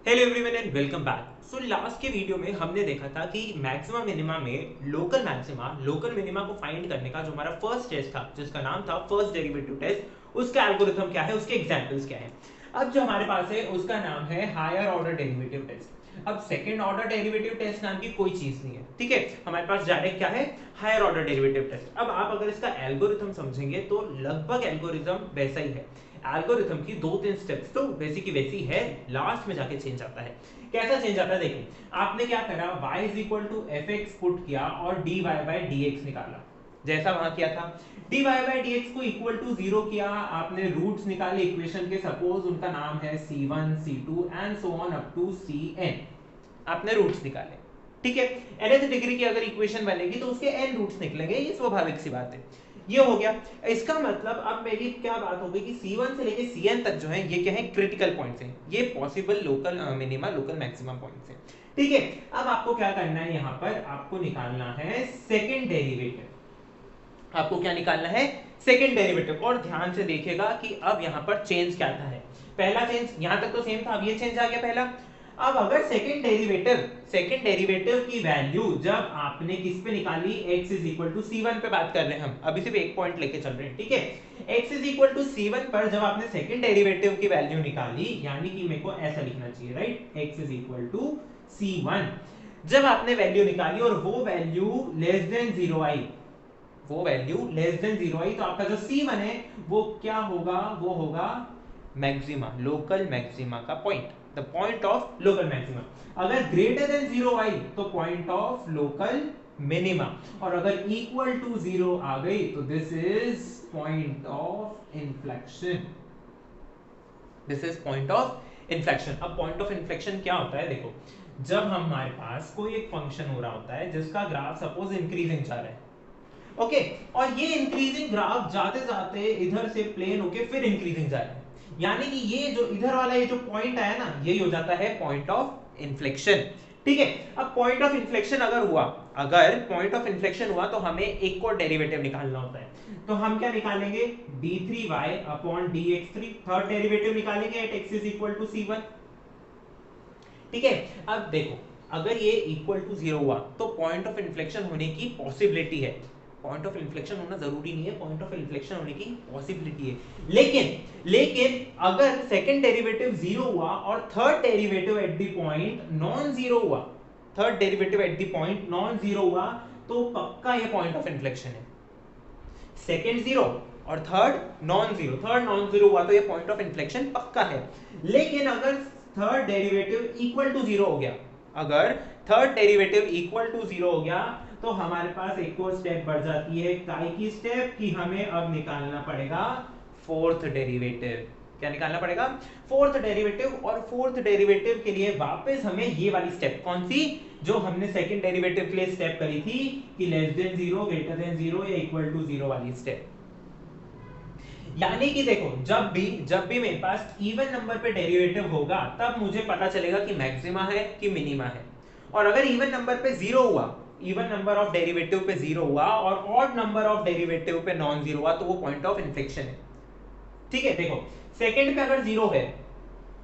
Hello everyone and welcome back. So last के video में हमने देखा था कि मैक्सिमा मिनिमा में लोकल मिनिमा को फाइंड करने का जो हमारा फर्स्ट टेस्ट था जिसका नाम था फर्स्ट डेरिवेटिव टेस्ट, उसका एल्गोरिथम क्या है, उसके एग्जांपल्स क्या है। अब जो हमारे पास है उसका नाम है हायर ऑर्डर डेरिवेटिव टेस्ट। अब सेकंड ऑर्डर डेरिवेटिव टेस्ट नाम की कोई चीज नहीं है, ठीक है। हमारे पास डायरेक्ट क्या है, हायर ऑर्डर डेरिवेटिव टेस्ट। अब आप अगर इसका एल्गोरिथम समझेंगे तो लगभग एल्गोरिथम वैसा ही है। एल्गोरिथम की दो तीन स्टेप्स तो वैसी की वैसी है, लास्ट में जाके चेंज आता है। कैसा चेंज आता है देखो, आपने क्या करा, y is equal to f x put किया और dy बाई डी एक्स निकाला, जैसा वहां किया था। dy बाई डी एक्स को इक्वल टू जीरो किया, आपने रूट्स निकाले इक्वेशन के, सपोज उनका नाम है c1 c2 and so on up to cn। आपने रूट्स निकाले, ठीक है। nth डिग्री की अगर इक्वेशन बनेगी तो उसके n रूट्स निकलेंगे, ये स्वाभाविक सी बात है। ये हो गया। इसका मतलब अब मेरी क्या बात हो गई कि C1 से लेके Cn तक जो है ये क्या है, क्रिटिकल पॉइंट्स हैं, ये possible local minima local maximum points हैं, ठीक है। अब आपको क्या करना है, यहां पर आपको निकालना है सेकंड डेरिवेटिव। आपको क्या निकालना है, सेकंड डेरिवेटिव। और ध्यान से देखिएगा कि अब यहां पर चेंज क्या था है। पहला चेंज यहां तक तो सेम था, अब ये चेंज आ गया पहला। अब अगर सेकंड डेरिवेटिव की वैल्यू जब आपने किस पे निकाली, x इज इक्वल टू सी1 पे बात कर रहे हैं हम, अभी सिर्फ एक पॉइंट लेके चल रहे हैं, ठीक है। x इज इक्वल टू सी1 पर जब आपने सेकंड डेरिवेटिव की वैल्यू निकाली, यानी कि मेरे को ऐसा लिखना चाहिए, right, x is equal to C one. जब आपने वैल्यू निकाली और वो वैल्यू लेस देन जीरो आई, तो आपका जो C1 है वो क्या होगा, वो होगा मैक्सिमा, लोकल मैक्सिमा का point, the point of local maxima. अगर ग्रेटर देन जीरो आई तो पॉइंट ऑफ लोकल मिनिमा, और अगर इक्वल टू जीरो आ गई तो this is point of inflection. अब पॉइंट ऑफ इन्फ्लेक्शन क्या होता है, देखो, जब हमारे पास कोई एक फंक्शन हो रहा होता है जिसका ग्राफ सपोज इंक्रीजिंग जा रहा है, ओके, और ये इंक्रीजिंग ग्राफ जाते जाते इधर से प्लेन होके फिर इंक्रीजिंग जा रहा है, यानी कि ये जो इधर वाला ये जो पॉइंट आया ना, यही हो जाता है पॉइंट ऑफ इन्फ्लेक्शन, ठीक है। अब पॉइंट ऑफ इन्फ्लेक्शन अगर हुआ तो हमें एक और डेरिवेटिव निकालना होता है। तो हम क्या निकालेंगे, d3y upon dx3, third derivative निकालेंगे at x is equal to c1, ठीक है। अब देखो, अगर ये इक्वल टू जीरो हुआ तो पॉइंट ऑफ इन्फ्लेक्शन होने की पॉसिबिलिटी है। पॉइंट ऑफ इन्फ्लेक्शन होना जरूरी नहीं है, पॉइंट ऑफ इन्फ्लेक्शन होने की पॉसिबिलिटी है। लेकिन अगर सेकंड डेरिवेटिव जीरो हुआ और third derivative at the point non zero हुआ, तो पक्का ये पॉइंट ऑफ इन्फ्लेक्शन है। सेकंड जीरो और थर्ड नॉन जीरो हुआ तो ये पॉइंट ऑफ इन्फ्लेक्शन पक्का है। लेकिन अगर third derivative equal to zero हो गया, तो हमारे पास एक और स्टेप बढ़ जाती है, काय की स्टेप, कि हमें अब निकालना पड़ेगा फोर्थ डेरिवेटिव। क्या निकालना पड़ेगा, फोर्थ डेरिवेटिव। और फोर्थ डेरिवेटिव के लिए वापस हमें ये वाली स्टेप, कौन सी, जो हमने सेकंड डेरिवेटिव के लिए स्टेप करी थी कि less than zero, greater than zero या इक्वल टू जीरो वाली स्टेप। यानी कि देखो, जब भी मेरे पास इवन नंबर पे डेरिवेटिव होगा तब मुझे पता चलेगा कि मैक्सिमा है कि मिनिमा है। और अगर इवन नंबर पे जीरो हुआ, इवन नंबर ऑफ डेरिवेटिव पे जीरो हुआ और ऑड नंबर ऑफ डेरिवेटिव पे नॉन जीरो हुआ, तो वो पॉइंट ऑफ इन्फ्लेक्शन है, ठीक है। देखो, सेकंड पे अगर जीरो है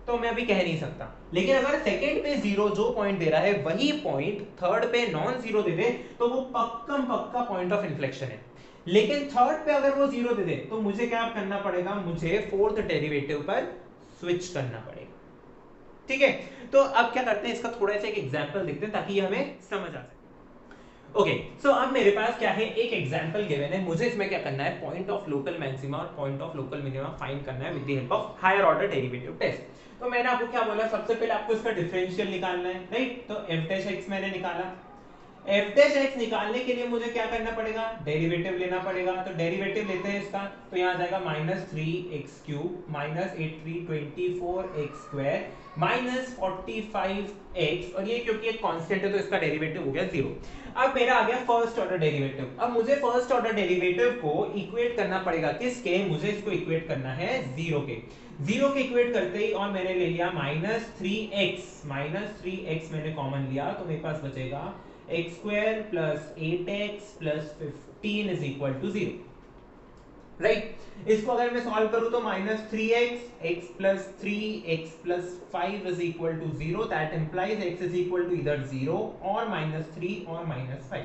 तो मैं अभी कह नहीं सकता, लेकिन अगर सेकंड पे जीरो जो पॉइंट दे रहा है वही पॉइंट थर्ड पे नॉन जीरो दे दे तो वो पक्का पॉइंट ऑफ इन्फ्लेक्शन है। लेकिन थर्ड पे अगर वो जीरो दे दे तो मुझे क्या करना पड़ेगा, मुझे फोर्थ डेरिवेटिव पर स्विच करना पड़ेगा, ठीक है। तो अब क्या करते हैं, इसका थोड़ा सा एक एग्जांपल देखते हैं ताकि ये हमें समझ आ सके। ओके, सो अब मेरे पास क्या है, एक एग्जांपल गिवन है, मुझे इसमें क्या करना है, पॉइंट ऑफ लोकल मैक्सिमा और point of local minima find करना है with the help of higher order derivative test. तो मैंने आपको क्या बोला, सबसे पहले आपको इसका डिफरेंशियल निकालना है, राइट। तो f डैश x मैंने निकाला, f डैश x निकालने के लिए मुझे क्या करना पड़ेगा, डेरिवेटिव लेना पड़ेगा। तो डेरिवेटिव लेते हैं इसका, तो यहाँ आ जाएगा -3x³ -8324x² -45x, और ये क्योंकि एक कांस्टेंट है तो इसका डेरिवेटिव हो गया 0। अब मेरा आ गया फर्स्ट ऑर्डर डेरिवेटिव। अब मुझे फर्स्ट ऑर्डर डेरिवेटिव को इक्वेट करना पड़ेगा किसके, मुझे इसको इक्वेट करना है 0 के। 0 के इक्वेट करते ही और मैंने ले लिया -3x मैंने कॉमन लिया, तो मेरे पास बचेगा x² + 8x + 15 = 0, राइट। इसको अगर मैं सॉल्व करूं तो -3x x plus 3 x plus 5 is equal to 0, that implies x is equal to either 0 or -3 और -5।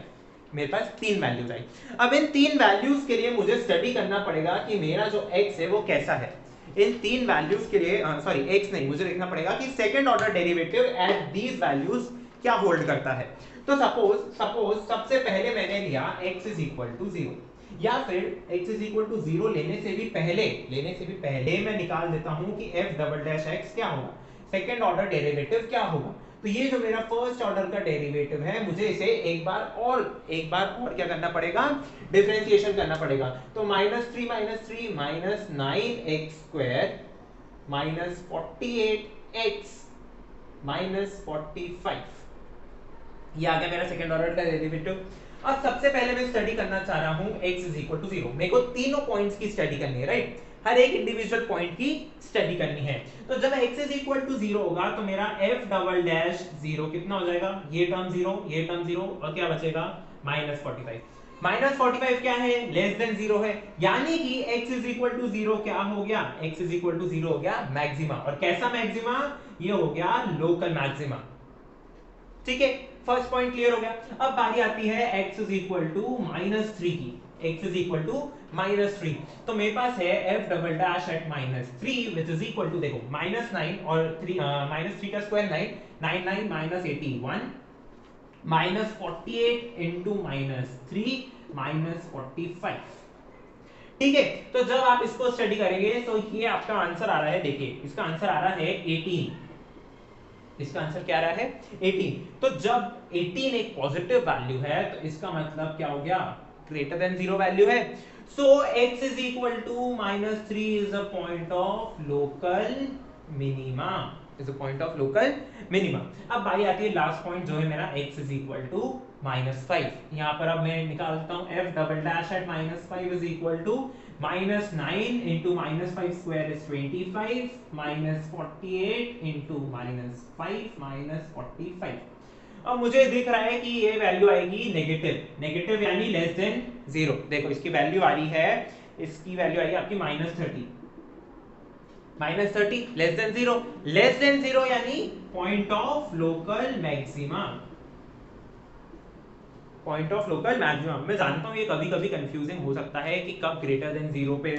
मेरे पास तीन वैल्यूज आई। अब इन तीन वैल्यूज के लिए मुझे स्टडी करना पड़ेगा कि मेरा जो x है वो कैसा है। इन तीन वैल्यूज के लिए सॉरी x नहीं, मुझे देखना पड़ेगा कि second order derivative at these values क्या होल्ड करता है। तो सपोज सबसे पहले मैंने लिया x is equal to 0, या फिर x is equal to 0 लेने से भी पहले मैं निकाल देता हूं कि f डबल डैश x क्या होगा, सेकंड ऑर्डर डेरिवेटिव क्या होगा। तो ये जो मेरा फर्स्ट ऑर्डर का डेरिवेटिव है, मुझे इसे एक बार और क्या करना पड़ेगा, डिफरेंशिएशन करना पड़ेगा। तो -3 -9x स्क्वायर -48x -45, ये आ गया मेरा सेकंड ऑर्डर का डेरिवेटिव। अब सबसे पहले मैं स्टडी करना चाह रहा हूं x is equal to 0। मेरे को तीनों पॉइंट्स की स्टडी करनी है, राइट, हर एक इंडिविजुअल पॉइंट की स्टडी करनी है। तो जब x is equal to 0 होगा तो मेरा f डबल डैश 0 कितना हो जाएगा, ये टर्म 0 और क्या बचेगा -45। -45 क्या है, लेस देन 0 है, यानी कि x is equal to 0 क्या हो गया, x is equal to 0 हो गया मैक्सिमा। और कैसा मैक्सिमा, ये हो गया लोकल मैक्सिमा। ठीक है, फर्स्ट पॉइंट क्लियर हो गया। अब बारी आती है x is equal to -3 की, x is equal to -3। तो मेरे पास है f double dash at -3 which is equal to, देखो -9 और -3 का स्क्वायर 9 9 -81 -48 into -3 -45। ठीक है, तो जब आप इसको स्टडी करेंगे तो ये आपका आंसर आ रहा है, देखिए इसका आंसर आ रहा है 18। इसका आंसर क्या आ रहा है, 18। तो जब 18 एक पॉजिटिव वैल्यू है तो इसका मतलब क्या हो गया, ग्रेटर देन 0 वैल्यू है। सो x is equal to -3 is a point of local minima, is a point of local minima। अब बारी आती है लास्ट पॉइंट जो है मेरा x is equal to -5। यहाँ पर अब मैं निकालता हूँ f double dash at -5 is equal to -9 into -5 square is 25 -48 into -5 -45। अब मुझे दिख रहा है कि ये वैल्यू आएगी नेगेटिव यानी लेस देन 0। देखो इसकी वैल्यू आ रही है, इसकी वैल्यू आई आपकी -30 लेस देन 0 यानी point of local maxima. Point of local maximum, मैं जानता हूँ ये कभी कभी कंफ्यूजिंग हो सकता है कि कब ग्रेटर देन 0 पे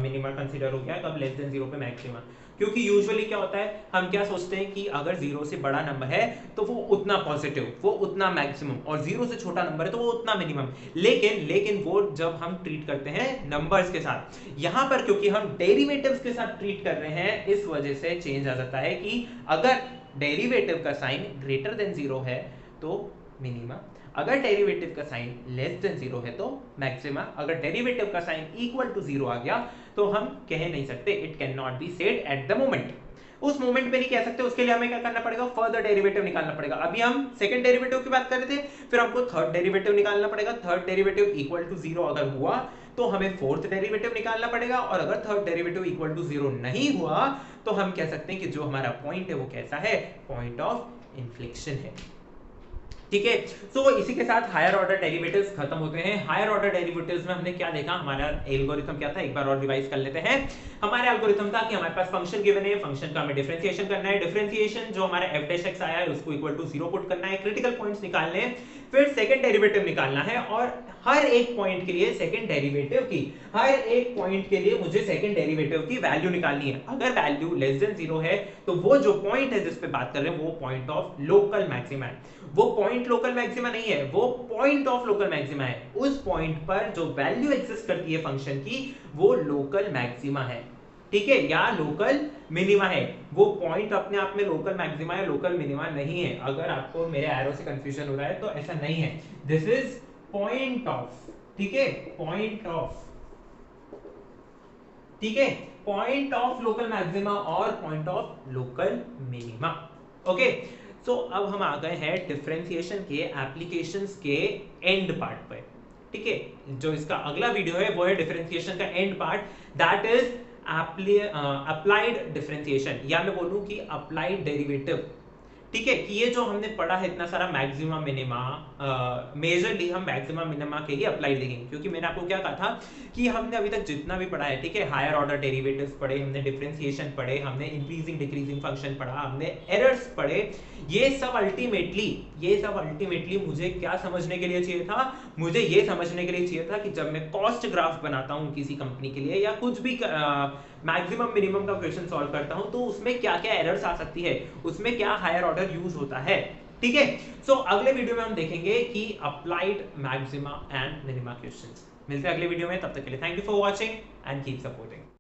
मिनिमम कंसीडर हो गया, कब लेस देन 0 पे मैक्सिमम। क्योंकि यूजुअली क्या होता है, हम क्या सोचते हैं कि अगर 0 से बड़ा नंबर है तो वो उतना पॉजिटिव, वो उतना मैक्सिमम, और 0 से छोटा नंबर है तो वो उतना मिनिमम। लेकिन वो जब हम ट्रीट करते हैं नंबर्स के साथ, यहाँ पर क्योंकि हम डेरिवेटिव्स के साथ ट्रीट कर रहे हैं, इस वजह से चेंज आ जाता है कि अगर डेरिवेटिव का साइन ग्रेटर देन 0 है तो मिनिमा, अगर डेरिवेटिव का साइन लेस देन 0 है तो मैक्सिमा, अगर डेरिवेटिव का साइन इक्वल टू 0 आ गया तो हम कह नहीं सकते, it can not be said at the moment. उस मोमेंट पे नहीं कह सकते, उसके लिए हमें क्या करना पड़ेगा, फर्दर डेरिवेटिव निकालना पड़ेगा। अभी हम सेकंड डेरिवेटिव की बात कर रहे थे, फिर हमको थर्ड डेरिवेटिव निकालना पड़ेगा। थर्ड डेरिवेटिव इक्वल टू 0 अगर हुआ तो हमें फोर्थ डेरिवेटिव निकालना पड़ेगा, और अगर थर्ड डेरिवेटिव इक्वल टू 0 नहीं हुआ तो हम कह सकते हैं कि जो हमारा पॉइंट है वो कैसा है, पॉइंट ऑफ इन्फ्लेक्शन है। ठीक है, सो इसी के साथ हायर ऑर्डर डेरिवेटिव्स खत्म होते हैं। हायर ऑर्डर डेरिवेटिव्स में हमने क्या देखा, हमारा एल्गोरिथम क्या था, एक बार और रिवाइज कर लेते हैं। हमारा एल्गोरिथम था कि हमारे पास फंक्शन गिवन है, फंक्शन का हमें डिफरेंशिएशन करना है, डिफरेंशिएशन जो हमारा f डैश x आया है उसको इक्वल टू 0 पुट करना है, क्रिटिकल पॉइंट्स निकालने हैं, फिर सेकंड डेरिवेटिव निकालना है, और हर एक पॉइंट के लिए सेकंड डेरिवेटिव की, हर एक पॉइंट के लिए मुझे सेकंड डेरिवेटिव की वैल्यू निकालनी है। अगर वैल्यू लेस देन 0 है तो वो जो पॉइंट है जिस पे बात कर रहे हैं वो पॉइंट ऑफ लोकल मैक्सिमा है। वो पॉइंट लोकल मैक्सिमा नहीं है, वो पॉइंट ऑफ लोकल मैक्सिमा है। उस पॉइंट पर जो वैल्यू एग्जिस्ट करती है फंक्शन की वो लोकल मैक्सिमा है, ठीक है, या लोकल मिनिमा है। वो पॉइंट अपने आप में लोकल मैक्सिमा या लोकल मिनिमा नहीं है। अगर आपको मेरे एरो से कंफ्यूजन हो रहा है तो ऐसा नहीं है, दिस इज पॉइंट ऑफ, ठीक है, पॉइंट ऑफ, ठीक है, पॉइंट ऑफ लोकल मैक्सिमा और point of local minima. Okay, so अब हम आ गए हैं डिफरेंशिएशन के एप्लीकेशंस के एंड पार्ट पे, ठीक है। जो इसका अगला वीडियो है वो है डिफरेंशिएशन का and part, that is applied differentiation, या मैं बोलूं कि अप्लाइड डेरिवेटिव, ठीक है, कि ये जो हमने पढ़ा है इतना सारा मैक्सिमा मिनिमा, मेजरली हम मैक्सिमा मिनिमा के ही अप्लाई देखेंगे, क्योंकि मैंने आपको क्या कहा था कि हमने अभी तक जितना भी पढ़ा है, ठीक है, हायर ऑर्डर डेरिवेटिव्स पढ़े, हमने डिफरेंशिएशन पढ़े, हमने इंक्रीजिंग डिक्रीजिंग फंक्शन पढ़ा, हमने एरर्स पढ़े, ये सब अल्टीमेटली मुझे क्या समझने के लिए चाहिए था, मुझे ये समझने के लिए चाहिए था कि जब मैं कॉस्ट ग्राफ बनाता हूँ किसी कंपनी के लिए या कुछ भी मैक्सिमम मिनिमम का क्वेश्चन सॉल्व करता हूं तो उसमें क्या क्या एरर्स आ सकती है, उसमें क्या हायर ऑर्डर यूज होता है। ठीक है, सो अगले वीडियो में हम देखेंगे कि applied maxima and minima questions. मिलते हैं अगले वीडियो में, तब तक के लिए thank you for watching and keep supporting.